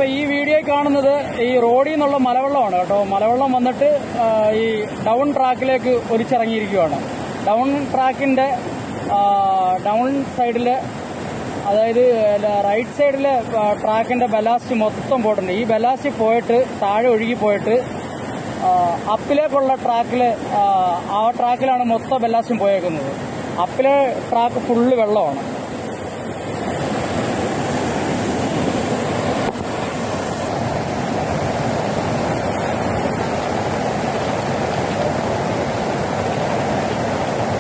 ഇപ്പൊ ഈ വീഡിയോ കാണുന്നത് ഈ റോഡിൽ നിന്നുള്ള മലവെള്ളമാണ് കേട്ടോ. മലവെള്ളം വന്നിട്ട് ഈ ഡൗൺ ട്രാക്കിലേക്ക് ഒലിച്ചിറങ്ങിയിരിക്കുകയാണ്. ഡൗൺ ട്രാക്കിന്റെ ഡൗൺ സൈഡില്, അതായത് റൈറ്റ് സൈഡിലെ ട്രാക്കിന്റെ ബലാസ്റ്റ് മൊത്തം പോയിട്ടുണ്ട്. ഈ ബലാസ്റ്റ് പോയിട്ട് താഴെ ഒഴുകി പോയിട്ട് അപ്പിലേക്കുള്ള ട്രാക്കില്, ആ ട്രാക്കിലാണ് മൊത്തം ബലാസ്റ്റും പോയേക്കുന്നത്. അപ്പിലെ ട്രാക്ക് ഫുള്ള് വെള്ളമാണ്.